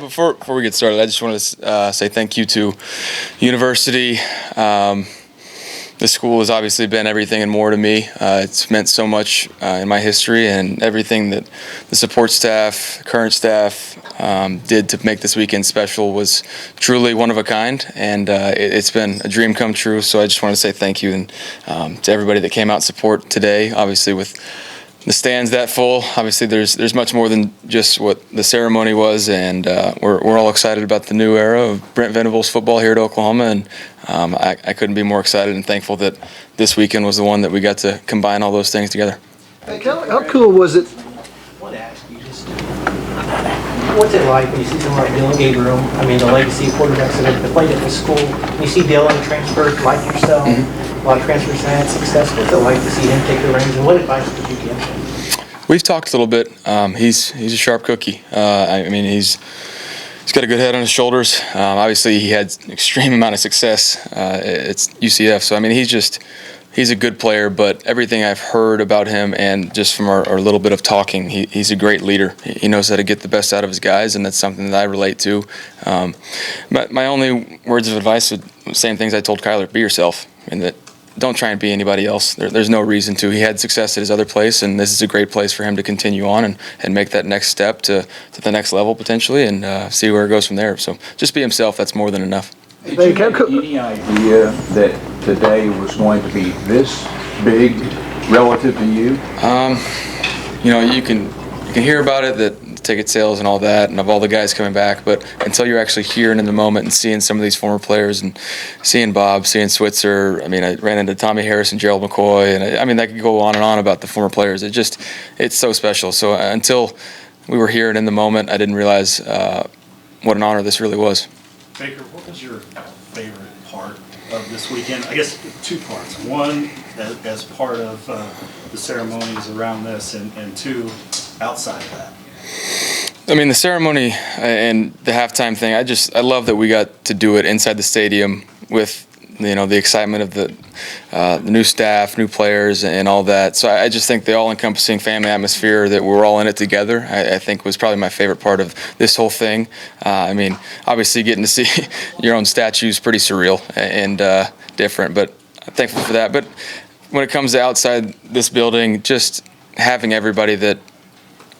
Before we get started, I just want to say thank you to University. The school has obviously been everything and more to me. It's meant so much in my history, and everything that the support staff, current staff did to make this weekend special was truly one of a kind, and it's been a dream come true. So I just want to say thank you and to everybody that came out and support today. Obviously, with the stands that full, obviously there's much more than just what the ceremony was, and we're all excited about the new era of Brent Venables football here at Oklahoma, and I couldn't be more excited and thankful that this weekend was the one that we got to combine all those things together. How cool was it? I want to ask you just, what's it like when you see someone like Dylan Gabriel, I mean the legacy quarterbacks that have played at the school, and you see Dylan transfer like yourself, a lot of transfers and had success. What's it like to see him take the reins, and what advice would you give him? We've talked a little bit. He's a sharp cookie. I mean, he's got a good head on his shoulders. Obviously, he had an extreme amount of success at UCF. So I mean, he's a good player. But everything I've heard about him, and just from our little bit of talking, he's a great leader. He knows how to get the best out of his guys, and that's something that I relate to. My only words of advice are the same things I told Kyler: be yourself, and that. Don't try and be anybody else. There's no reason to. He had success at his other place, and this is a great place for him to continue on and make that next step to the next level potentially, and see where it goes from there. So just be himself. That's more than enough. Did you have any idea that today was going to be this big relative to you? You know, you can hear about it, that ticket sales and all that, and of all the guys coming back, but until you're actually here and in the moment and seeing some of these former players and seeing Bob, seeing Switzer, I mean, I ran into Tommy Harris and Gerald McCoy, and I mean, that could go on and on about the former players. It's so special. So until we were here and in the moment, I didn't realize what an honor this really was. Baker, what was your favorite part of this weekend? I guess two parts. One, as part of the ceremonies around this, and two, outside of that. I mean, the ceremony and the halftime thing, I love that we got to do it inside the stadium with, you know, the excitement of the new staff, new players, and all that. So I just think the all-encompassing family atmosphere that we're all in it together, I think was probably my favorite part of this whole thing. I mean, obviously getting to see your own statue is pretty surreal and different, but I'm thankful for that. But when it comes to outside this building, just having everybody that,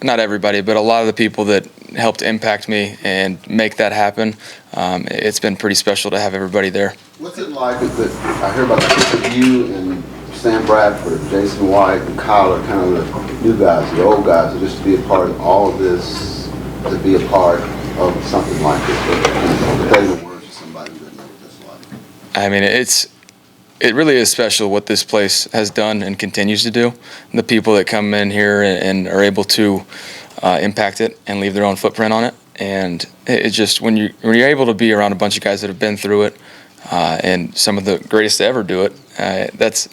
not everybody, but a lot of the people that helped impact me and make that happen, it's been pretty special to have everybody there. What's it like I hear about the picture of you and Sam Bradford, Jason White, and Kyler, kind of the new guys, the old guys, and just to be a part of all of this, to be a part of something like this, to tell the words to somebody who doesn't know what that's like. I mean, it really is special what this place has done and continues to do. The people that come in here and are able to impact it and leave their own footprint on it. And it's just when you're able to be around a bunch of guys that have been through it, and some of the greatest to ever do it, that's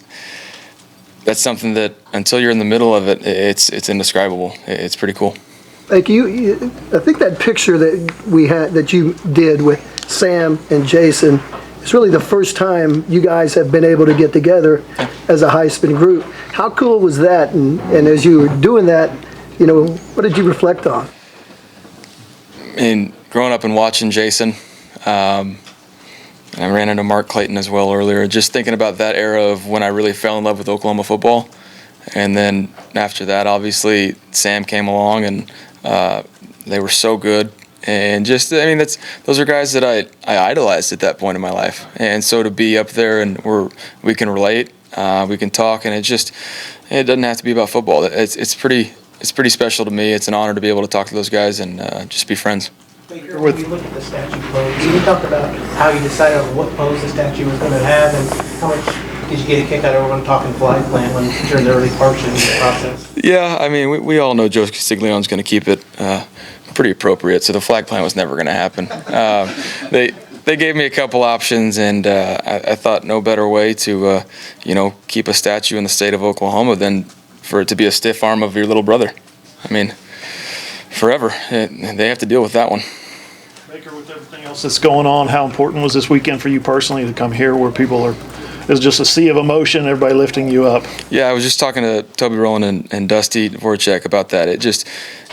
something that until you're in the middle of it, it's indescribable. It's pretty cool. Like I think that picture that you did with Sam and Jason, it's really the first time you guys have been able to get together as a Heisman group. How cool was that? And as you were doing that, you know, what did you reflect on? I mean, growing up and watching Jason, and I ran into Mark Clayton as well earlier, just thinking about that era of when I really fell in love with Oklahoma football. And then after that, obviously, Sam came along, and they were so good. And just, I mean, those are guys that I idolized at that point in my life. And so to be up there and we can relate, we can talk, and it doesn't have to be about football. It's pretty special to me. It's an honor to be able to talk to those guys and just be friends. Baker, when you look at the statue pose, can you talk about how you decided on what pose the statue was going to have, and how much did you get a kick out of everyone talking flag plan during the early parts of the process? Yeah, I mean, we all know Joe Castiglione's going to keep it pretty appropriate, so the flag plan was never going to happen. They gave me a couple options, and I thought no better way to keep a statue in the state of Oklahoma than for it to be a stiff arm of your little brother. I mean, forever. They have to deal with that one. Baker, with everything else that's going on, how important was this weekend for you personally to come here where people are, it's just a sea of emotion, everybody lifting you up? Yeah, I was just talking to Toby Rowland and Dusty Voracek about that.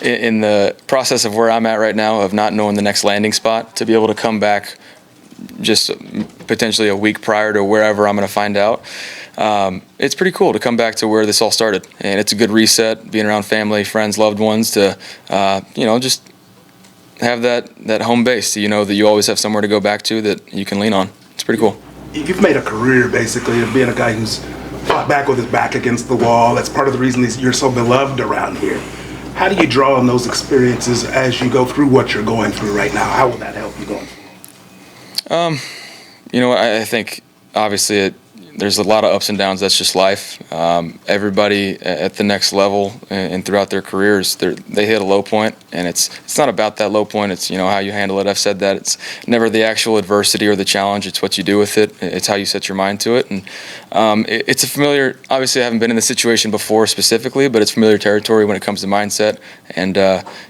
in the process of where I'm at right now, of not knowing the next landing spot, to be able to come back just potentially a week prior to wherever I'm going to find out. It's pretty cool to come back to where this all started, and it's a good reset, being around family, friends, loved ones, to just have that home base, you know, that you always have somewhere to go back to that you can lean on. It's pretty cool. You've made a career basically of being a guy who's fought back with his back against the wall. That's part of the reason you're so beloved around here. How do you draw on those experiences as you go through what you're going through right now? How will that help you going forward? I think obviously there's a lot of ups and downs. That's just life. Everybody at the next level and throughout their careers, they hit a low point, and it's not about that low point. It's how you handle it. I've said that it's never the actual adversity or the challenge. It's what you do with it. It's how you set your mind to it. And it's a familiar. Obviously, I haven't been in this situation before specifically, but it's familiar territory when it comes to mindset and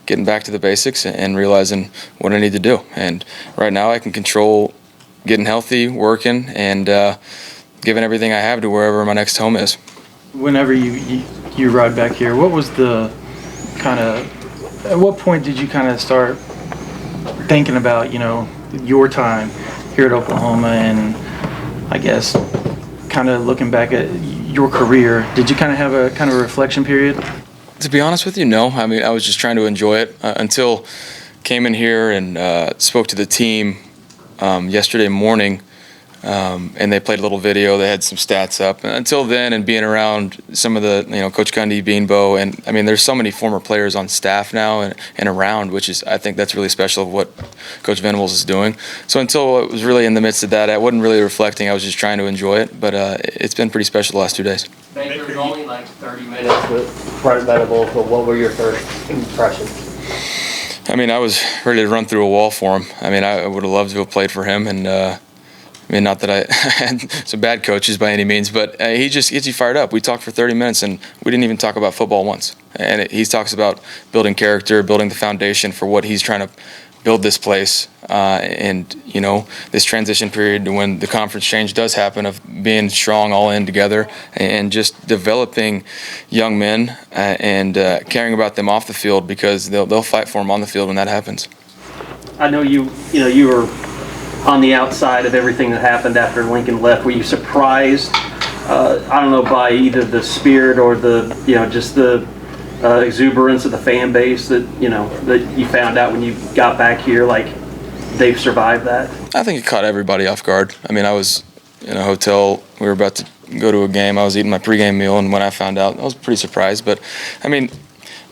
getting back to the basics and realizing what I need to do. And right now, I can control getting healthy, working, and giving everything I have to wherever my next home is. Whenever you ride back here, what was the at what point did you kind of start thinking about, your time here at Oklahoma, and I guess kind of looking back at your career, did you kind of have a reflection period? To be honest with you, no. I mean, I was just trying to enjoy it until came in here and spoke to the team yesterday morning. And they played a little video. They had some stats up. And until then, and being around some of the, Coach Gundy, Beanbo, and I mean, there's so many former players on staff now and around, which is, I think that's really special of what Coach Venables is doing. So until it was really in the midst of that, I wasn't really reflecting. I was just trying to enjoy it. But it's been pretty special the last 2 days. Baker, it was only like 30 minutes with Front Venables, but what were your first impressions? I mean, I was ready to run through a wall for him. I mean, I would have loved to have played for him, and I mean, not that I had some bad coaches by any means, but he just gets you fired up. We talked for 30 minutes, and we didn't even talk about football once. And he talks about building character, building the foundation for what he's trying to build this place. And, this transition period when the conference change does happen, of being strong all in together and just developing young men and caring about them off the field, because they'll fight for them on the field when that happens. I know you were on the outside of everything that happened after Lincoln left. Were you surprised, I don't know, by either the spirit or the, just the exuberance of the fan base that you found out when you got back here, like they've survived that? I think it caught everybody off guard. I mean, I was in a hotel. We were about to go to a game. I was eating my pregame meal, and when I found out, I was pretty surprised. But, I mean,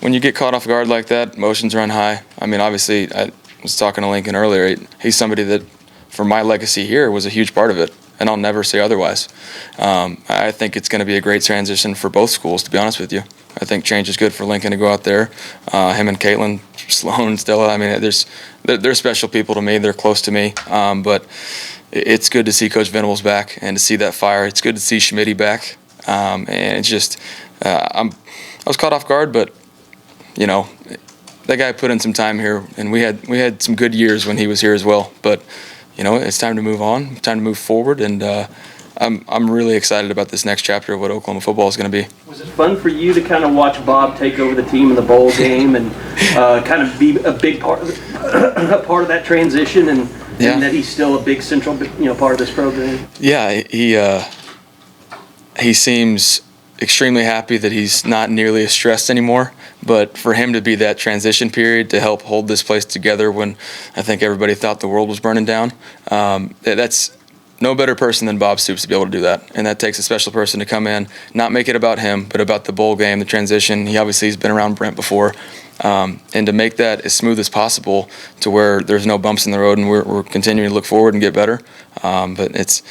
when you get caught off guard like that, emotions run high. I mean, obviously, I was talking to Lincoln earlier. He's somebody that, for my legacy here, was a huge part of it, and I'll never say otherwise. I think it's going to be a great transition for both schools, to be honest with you. I think change is good for Lincoln to go out there. Him and Caitlin, Sloan, Stella, I mean, they're special people to me. They're close to me. But it's good to see Coach Venables back and to see that fire. It's good to see Schmitty back. And it's just, I was caught off guard, but, that guy put in some time here, and we had some good years when he was here as well. But it's time to move on, time to move forward, and I'm really excited about this next chapter of what Oklahoma football is going to be. Was it fun for you to kind of watch Bob take over the team in the bowl game and kind of be a big part of that transition, and that he's still a big central part of this program? Yeah, he seems extremely happy that he's not nearly as stressed anymore. But for him to be that transition period to help hold this place together when I think everybody thought the world was burning down, that's no better person than Bob Stoops to be able to do that. And that takes a special person to come in, not make it about him, but about the bowl game, the transition. He obviously has been around Brent before. And to make that as smooth as possible to where there's no bumps in the road, and we're continuing to look forward and get better. But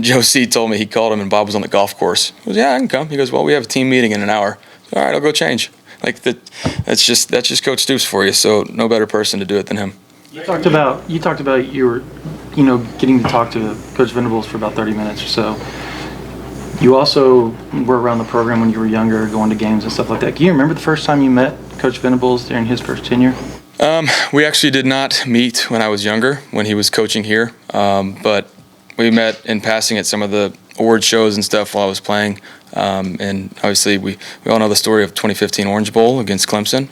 Joe C. told me he called him and Bob was on the golf course. He goes, yeah, I can come. He goes, well, we have a team meeting in an hour. All right, I'll go change. Like that's just Coach Stoops for you. So no better person to do it than him. You talked about you were, getting to talk to Coach Venables for about 30 minutes or so. You also were around the program when you were younger, going to games and stuff like that. Can you remember the first time you met Coach Venables during his first tenure? We actually did not meet when I was younger, when he was coaching here. But we met in passing at some of the award shows and stuff while I was playing. And obviously, we all know the story of 2015 Orange Bowl against Clemson.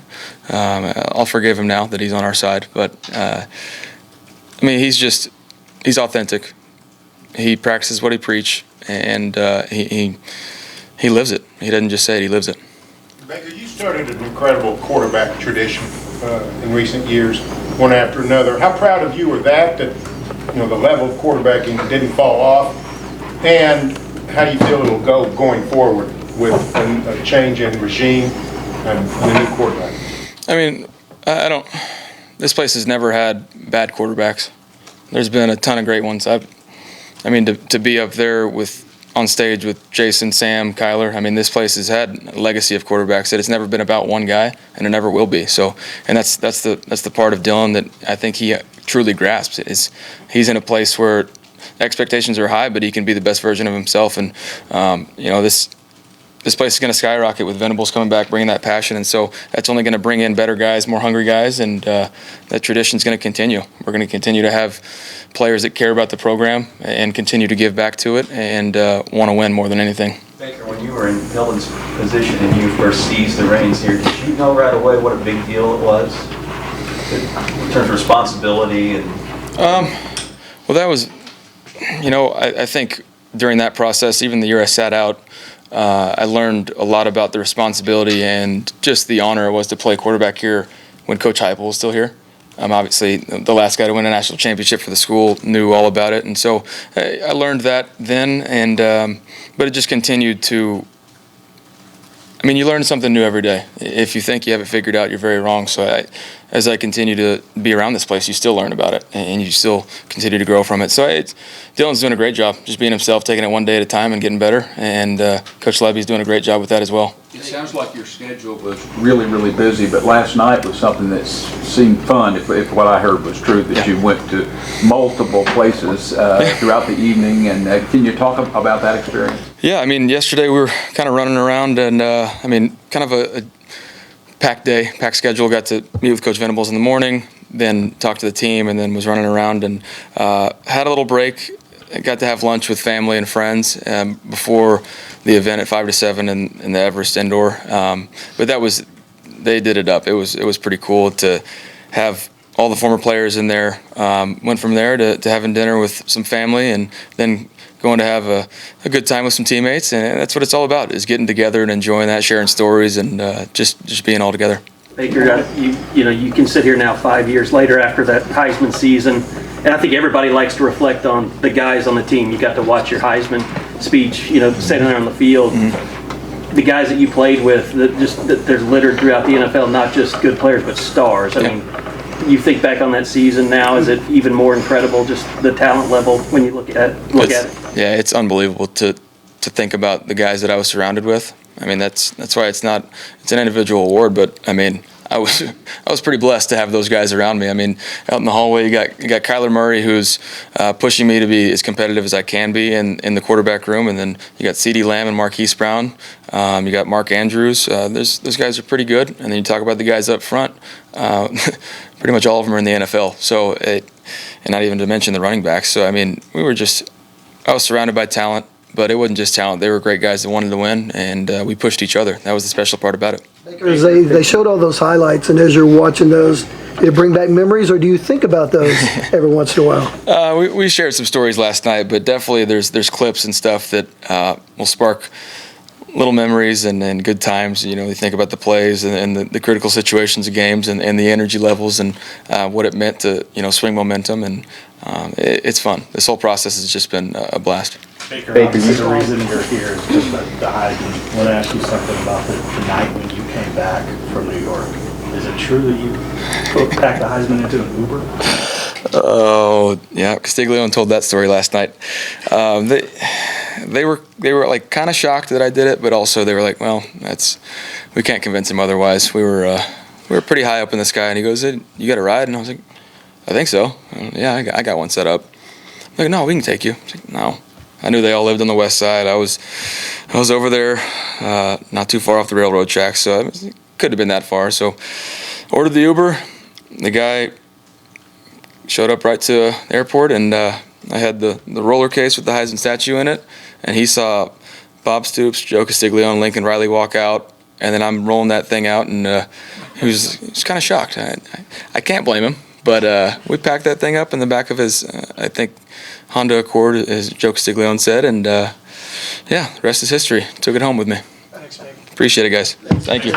I'll forgive him now that he's on our side. But, I mean, he's authentic. He practices what he preaches, and he lives it. He doesn't just say it, he lives it. Baker, you started an incredible quarterback tradition in recent years, one after another. How proud of you are that the level of quarterbacking didn't fall off, and how do you feel it'll go going forward with a change in regime and a new quarterback? I mean, this place has never had bad quarterbacks. There's been a ton of great ones. To be up there on stage with Jason, Sam, Kyler. I mean, this place has had a legacy of quarterbacks that it's never been about one guy, and it never will be. So, and that's the part of Dylan that I think he truly grasps. He's in a place where expectations are high, but he can be the best version of himself. And this place is going to skyrocket with Venables coming back, bringing that passion, and so that's only going to bring in better guys, more hungry guys, and that tradition is going to continue. We're going to continue to have players that care about the program and continue to give back to it and want to win more than anything. Baker, when you were in Dylan's position and you first seized the reins here, did you know right away what a big deal it was in terms of responsibility? Well, that was, I think during that process, even the year I sat out, I learned a lot about the responsibility and just the honor it was to play quarterback here when Coach Heupel was still here. Obviously, the last guy to win a national championship for the school knew all about it, and so I learned that then. And but it just continued to. I mean, you learn something new every day. If you think you have it figured out, you're very wrong. So as I continue to be around this place, you still learn about it, and you still continue to grow from it. So Dylan's doing a great job, just being himself, taking it one day at a time and getting better. And Coach Lebby's doing a great job with that as well. It sounds like your schedule was really, really busy, but last night was something that seemed fun, if what I heard was true, that you went to multiple places throughout the evening. And can you talk about that experience? Yeah, I mean, yesterday we were kind of running around and, kind of a packed day, packed schedule. Got to meet with Coach Venables in the morning, then talk to the team, and then was running around and had a little break. I got to have lunch with family and friends before the event at 5 to 7 in the Everest Indoor. But they did it up. It was pretty cool to have all the former players in there. Went from there to having dinner with some family and then going to have a good time with some teammates, and that's what it's all about, is getting together and enjoying that, sharing stories, and just being all together. Baker, you can sit here now 5 years later after that Heisman season, and I think everybody likes to reflect on the guys on the team. You got to watch your Heisman speech, sitting there on the field. Mm-hmm. The guys that you played with, that they're littered throughout the NFL, not just good players, but stars. I mean, you think back on that season now, is it even more incredible, just the talent level when you look at it? Yeah, it's unbelievable to think about the guys that I was surrounded with. I mean, that's why it's an individual award, but I mean, I was pretty blessed to have those guys around me. I mean, out in the hallway, you got Kyler Murray, who's pushing me to be as competitive as I can be in the quarterback room, and then you got CeeDee Lamb and Marquise Brown. You got Mark Andrews. Those guys are pretty good. And then you talk about the guys up front. Pretty much all of them are in the NFL. So, and not even to mention the running backs. So I mean, I was surrounded by talent. But it wasn't just talent. They were great guys that wanted to win, and we pushed each other. That was the special part about it. Baker, they showed all those highlights, and as you're watching those, did it bring back memories, or do you think about those every once in a while? We shared some stories last night, but definitely there's clips and stuff that will spark little memories and good times. You think about the plays and the critical situations of games and the energy levels and what it meant to swing momentum, and it's fun. This whole process has just been a blast. Baker, the reason you're here is just the Heisman. I want to ask you something about the night when you came back from New York. Is it true that you packed the Heisman into an Uber? Oh, yeah, Castiglione told that story last night. They were like kind of shocked that I did it, but also they were like, well, we can't convince him otherwise. We were pretty high up in the sky, and he goes, "You got a ride?" And I was like, "I think so. Yeah, I got one set up." I'm like, "No, we can take you." I was like, "No." I knew they all lived on the west side. I was over there, not too far off the railroad tracks, so it couldn't have been that far. So ordered the Uber. The guy showed up right to the airport, and I had the roller case with the Heisman statue in it, and he saw Bob Stoops, Joe Castiglione, and Lincoln Riley walk out, and then I'm rolling that thing out, and he was kind of shocked. I can't blame him, but we packed that thing up in the back of his, I think, Honda Accord, as Joe Castiglione said, and yeah, the rest is history. Took it home with me. Thanks, Nick. Appreciate it, guys. Thank you.